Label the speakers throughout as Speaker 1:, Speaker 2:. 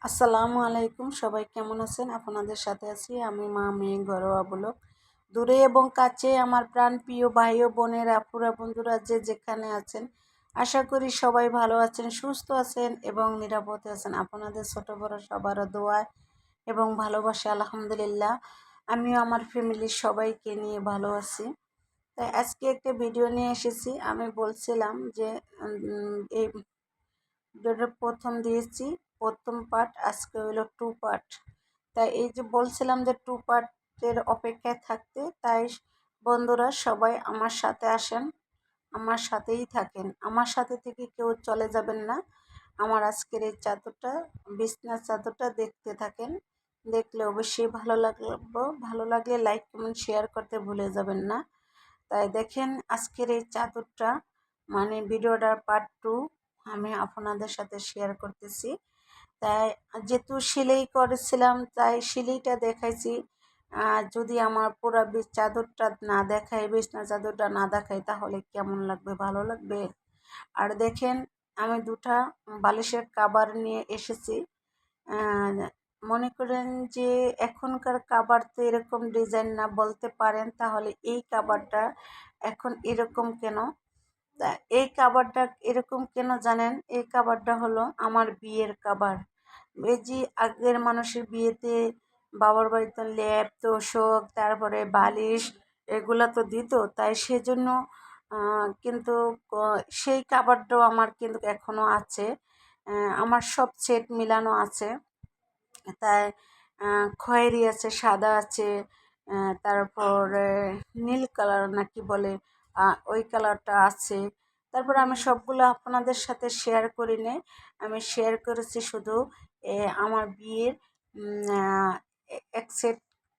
Speaker 1: আসসালামু আলাইকুম, সবাই কেমন আছেন? আপনাদের সাথে আছি আমি, মা মেয়ে ঘরোয়া ব্লগ। দূরে এবং কাছে আমার প্রাণপ্রিয় ভাই ও বোনের, আপুরা, বন্ধুরা যে যেখানে আছেন, আশা করি সবাই ভালো আছেন, সুস্থ আছেন এবং নিরাপদে আছেন। আপনাদের ছোট বড় সবার দোয়ায় এবং ভালোবাসা আলহামদুলিল্লাহ আমিও আমার ফ্যামিলির সবাইকে নিয়ে ভালো আছি। তাই আজকে একটা ভিডিও নিয়ে এসেছি। আমি বলছিলাম যে এই ভিডিওটা প্রথম দিয়েছি প্রথম পার্ট, আজকে হলো 2 পার্ট। তাই এই যে বলছিলাম যে 2 পার্টের অপেক্ষায় থাকতে, তাই বন্ধুরা সবাই আমার সাথে আসেন, আমার সাথেই থাকেন, আমার সাথে থেকে কেউ চলে যাবেন না। আমার আজকের এই চাদরটা, বিছনার চাদরটা দেখতে থাকেন। দেখলে অবশ্যই ভালো লাগলে লাইক কমেন্ট শেয়ার করতে ভুলে যাবেন না। তাই দেখেন আজকের এই চাদরটা, মানে ভিডিওটার পার্ট 2 আমি আপনাদের সাথে শেয়ার করতেছি। তাই যেহেতু সেলাই করেছিলাম তাই সেলাইটা দেখাইছি। যদি আমার পুরা চাদরটা না দেখাই, বিছনা চাদরটা না দেখাই, তাহলে কেমন লাগবে? ভালো লাগবে? আর দেখেন আমি দুটা বালিশের কাভার নিয়ে এসেছি। আহ, মনে করেন যে এখনকার কাভার তো এরকম ডিজাইন না, বলতে পারেন তাহলে এই কাভারটা এখন এরকম কেন? তা এই কাভারটা এরকম কেন জানেন? এই কাভারটা হলো আমার বিয়ের কাভার। এই যে আগের মানুষের বিয়েতে বাবার বাড়িতে লেপ তোশক তারপরে বালিশ এগুলা তো দিত, তাই সেজন্য কিন্তু সেই কাভারটাও আমার কিন্তু এখনো আছে। আমার সব সেট মিলানো আছে। তাই খয়েরি আছে, সাদা আছে, তারপরে নীল কালার নাকি বলে, ওই কালারটা আছে। তারপরে আমি সবগুলো আপনাদের সাথে শেয়ার করি নে। আমি শেয়ার করেছি শুধু আমার বিয়ের এক সেট,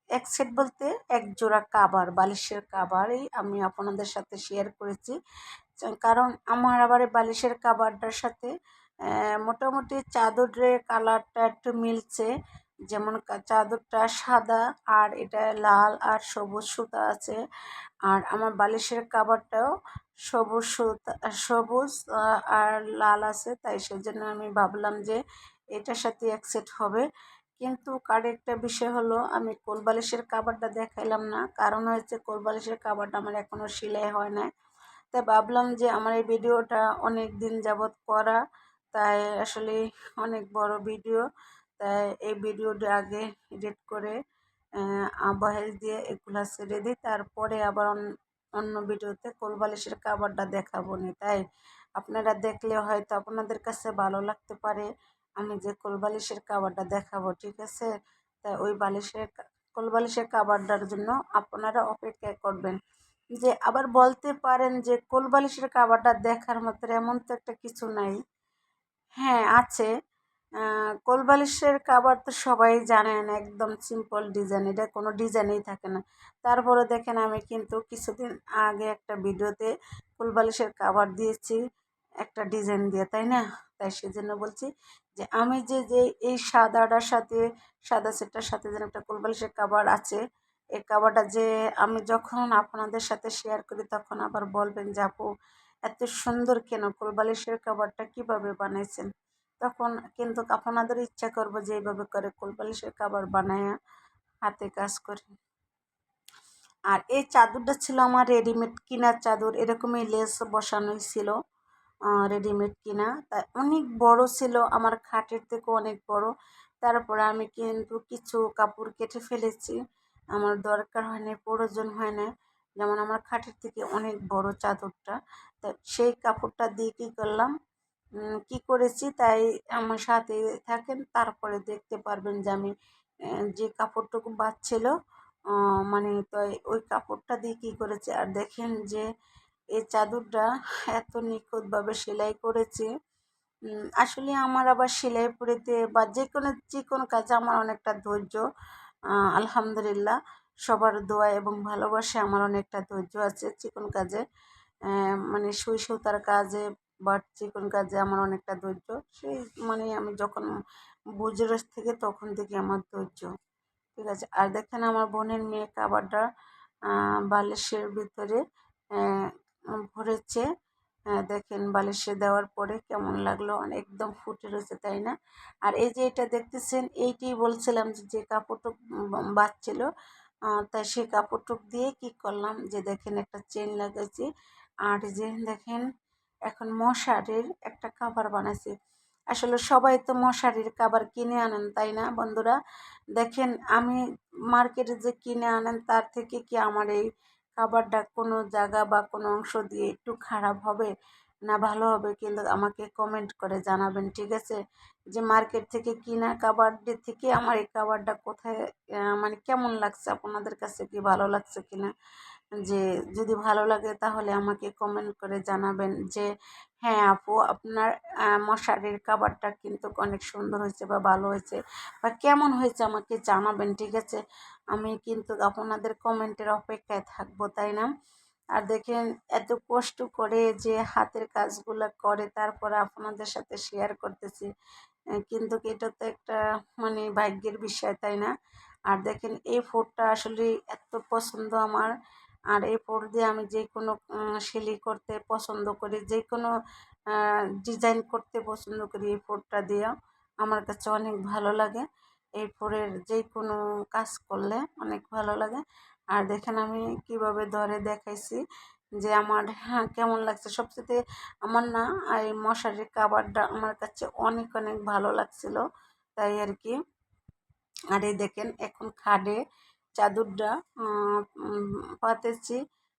Speaker 1: এক সেট বলতে এক জোড়া কাভার, বালিশের কাভারই আমি আপনাদের সাথে শেয়ার করেছি। কারণ আমার আবার এই বালিশের কাভারটার সাথে মোটামুটি চাদরের কালারটা একটু মিলছে। যেমন চাদরটা সাদা আর এটা লাল আর সবুজ সুতা আছে। আর আমার বালিশের কাভারটাও সবুজ সুতা, সবুজ আর লাল আছে। তাই সেজন্য আমি ভাবলাম যে এটার সাথে এক সেট হবে। কিন্তু আরেকটা বিষয় হলো, আমি কোল বালিশের কাভারটা দেখাইলাম না, কারণ হচ্ছে কোল বালিশের কাভারটা আমার এখনও সেলাই হয় না। তাই ভাবলাম যে আমার এই ভিডিওটা অনেক দিন যাবৎ করা, তাই আসলে অনেক বড় ভিডিও, তাই এই ভিডিওটা আগে এডিট করে ভয়েস দিয়ে এগুলা ছেড়ে দিই, তারপরে আবার অন্য ভিডিওতে কোলবালিশের কাভারটা দেখাবো নি। তাই আপনারা দেখলে হয়তো আপনাদের কাছে ভালো লাগতে পারে আমি যে কোলবালিশের কাভারটা দেখাবো, ঠিক আছে? তাই ওই কোলবালিশের কাভারটার জন্য আপনারা অপেক্ষা করবেন। যে আবার বলতে পারেন যে কোলবালিশের কাভারটা দেখার মতো এমন তো একটা কিছু নাই। হ্যাঁ আছে। কোলবালিশের কাভার তো সবাই জানেন, একদম সিম্পল ডিজাইন, এটা কোনো ডিজাইনেই থাকে না। তারপরে দেখেন আমি কিন্তু কিছুদিন আগে একটা ভিডিওতে কোলবালিশের কাভার দিয়েছি একটা ডিজাইন দিয়ে, তাই না? তাই সেজন্য বলছি যে আমি যে এই সাদাটার সাথে, সাদা সেটটার সাথে যেন একটা কোলবালিশের কাভার আছে, এই কাভারটা যে আমি যখন আপনাদের সাথে শেয়ার করি তখন আবার বলবেন যে আপু এত সুন্দর কেন, কোলবালিশের কাভারটা কিভাবে বানাইছেন? তখন কিন্তু আপনাদের ইচ্ছা করবো যে এইভাবে করে কোলবালিশের কাভার বানায়া হাতে কাজ করি। আর এই চাদরটা ছিল আমার রেডিমেড কিনা চাদর, এরকমই লেস বসানোই ছিল, রেডিমেড কিনা। তাই অনেক বড় ছিল, আমার খাটের থেকেও অনেক বড়। তারপরে আমি কিন্তু কিছু কাপড় কেটে ফেলেছি, আমার দরকার হয় না, প্রয়োজন হয় না। যেমন আমার খাটের থেকে অনেক বড় চাদরটা, তা সেই কাপড়টা দিয়ে কী করলাম, কী করেছি, তাই আমার সাথে থাকেন, তারপরে দেখতে পারবেন যে আমি যে কাপড়টুকু বাঁচছিল, মানে তো ওই কাপড়টা দিয়ে কী করেছি। আর দেখেন যে এই চাদরটা এত নিখুঁতভাবে সেলাই করেছি। আসলে আমার আবার সেলাই পড়িতে বা যে কোনো কাজে আমার অনেকটা ধৈর্য, আলহামদুলিল্লাহ সবার দোয়া এবং ভালোবাসা আমার অনেকটা ধৈর্য আছে চিকন কাজে। মানে সুই সুতার কাজে বা চিকন কাজে আমার অনেকটা ধৈর্য। সেই মানে আমি যখন বুঝে থেকে তখন থেকে আমার ধৈর্য, ঠিক আছে? আর দেখেন আমার বোনের মেয়ে কাভারটা বালিশের ভিতরে ভরেছে দেখেন বালিশে দেওয়ার পরে কেমন লাগলো, একদম ফুটে রয়েছে, তাই না? আর এই যে এটা দেখতেছেন, এইটাই বলছিলাম যে যে কাপড়টুক বাঁচছিল, তাই সেই কাপড়টুক দিয়ে কি করলাম যে দেখেন একটা চেন লাগাইছি। আর এই যে দেখেন এখন মশারির একটা কাভার বানাইছি। আসলে সবাই তো মশারির কাভার কিনে আনেন, তাই না বন্ধুরা? দেখেন আমি মার্কেটে যে কিনে আনেন তার থেকে কি আমার এই খাবারটা কোনো জায়গা বা কোনো অংশ দিয়ে একটু খারাপ হবে না ভালো হবে, কিন্তু আমাকে কমেন্ট করে জানাবেন, ঠিক আছে? যে মার্কেট থেকে কিনা খাবারটির থেকে আমার এই খাবারটা কোথায় মানে কেমন লাগছে, আপনাদের কাছে কি ভালো লাগছে কিনা। যে যদি ভালো লাগে তাহলে আমাকে কমেন্ট করে জানাবেন যে হ্যাঁ আপু, আপনার মশারির খাবারটা কিন্তু অনেক সুন্দর হয়েছে বা ভালো হয়েছে বা কেমন হয়েছে আমাকে জানাবেন, ঠিক আছে? আমি কিন্তু আপনাদের কমেন্টের অপেক্ষায় থাকবো, তাই না? আর দেখেন এত কষ্ট করে যে হাতের কাজগুলো করে তারপরে আপনাদের সাথে শেয়ার করতেছি, কিন্তু এটা তো একটা মানে ভাগ্যের বিষয়, তাই না? আর দেখেন এই ফোরটা আসলে এত পছন্দ আমার। আর এই ফোর দিয়ে আমি যে কোনো সেলাই করতে পছন্দ করি, যে কোনো ডিজাইন করতে পছন্দ করি এই ফোরটা দিয়ে। আমার কাছে অনেক ভালো লাগে এই ফোরের যে কোনো কাজ করলে অনেক ভালো লাগে। আর দেখেন আমি কিভাবে ধরে দেখাইছি যে আমার হ্যাঁ কেমন লাগছে। সবচেয়ে আমার না এই মশারির কাভারটা আমার কাছে অনেক অনেক ভালো লাগছিল, তাই আর কি। আর এই দেখেন এখন খাটে চাদরটা পাতেছি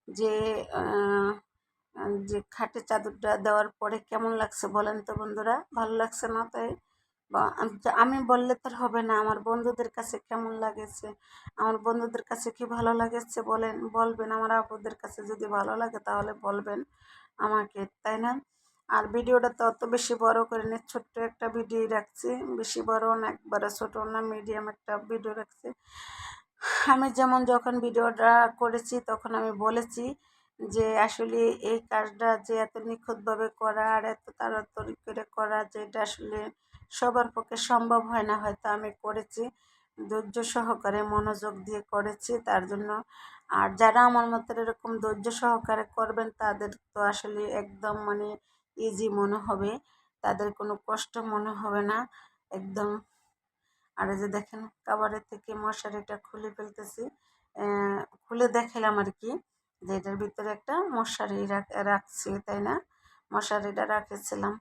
Speaker 1: যে আহ, যে খাটে চাদরটা দেওয়ার পরে কেমন লাগছে বলেন তো বন্ধুরা, ভালো লাগছে না? তাই বা আমি বললে তো আর হবে না, আমার বন্ধুদের কাছে কেমন লাগেছে, আমার বন্ধুদের কাছে কি ভালো লাগেছে বলবেন, আমার আপুদের কাছে যদি ভালো লাগে তাহলে বলবেন আমাকে, তাই না? আর ভিডিওটা তো অত বেশি বড় করে নিয়ে ছোট্ট একটা ভিডিও রাখছি, বেশি বড় না একবারে ছোট না, মিডিয়াম একটা ভিডিও রাখছি। আমি যেমন যখন ভিডিওটা করেছি তখন আমি বলেছি যে আসলে এই কাজটা যে এত নিখুঁতভাবে করা আর এত তাড়াতাড়ি করে করা, যে এটা আসলে সবার পক্ষে সম্ভব হয় না, হয়তো আমি করেছি ধৈর্য সহকারে মনোযোগ দিয়ে করেছি তার জন্য। আর যারা আমার মতো এরকম ধৈর্য সহকারে করবেন তাদের তো আসলে একদম মানে ইজি মনে হবে, তাদের কোনো কষ্ট মনে হবে না একদম। আর এই যে দেখেন কাভারের থেকে মশারিটা খুলে ফেলতেছি, খুলে দেখালাম আর কি যে এটার ভিতরে একটা মশারি রাখছি, তাই না? মশারিটা রাখেছিলাম।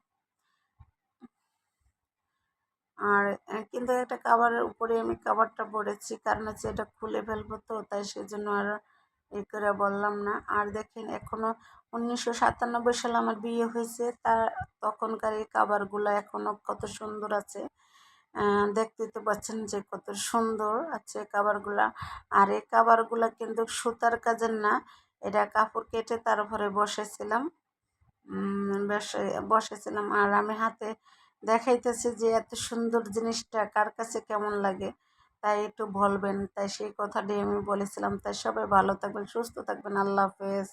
Speaker 1: আর কিন্তু একটা কাভারের উপরে আমি কাভারটা পরেছি, কারণ হচ্ছে এটা খুলে ফেলবো তো, তাই সেজন্য আর এই করে বললাম না। আর দেখেন এখনো 1997 সালে আমার বিয়ে হয়েছে, তা তখনকার এই কাভারগুলো এখনো কত সুন্দর আছে। দেখতে তো পাচ্ছেন যে কত সুন্দর আছে কাভারগুলা। আর এই কাভারগুলা কিন্তু সুতার কাজের না, এটা কাপড় কেটে তার উপরে বসেছিলাম, বসেছিলাম। আর আমি হাতে দেখাইতেছি যে এত সুন্দর জিনিসটা কার কাছে কেমন লাগে, তাই একটু বলবেন, তাই সেই কথাটাই আমি বলেছিলাম। তাই সবাই ভালো থাকবেন, সুস্থ থাকবেন, আল্লাহ হাফেজ।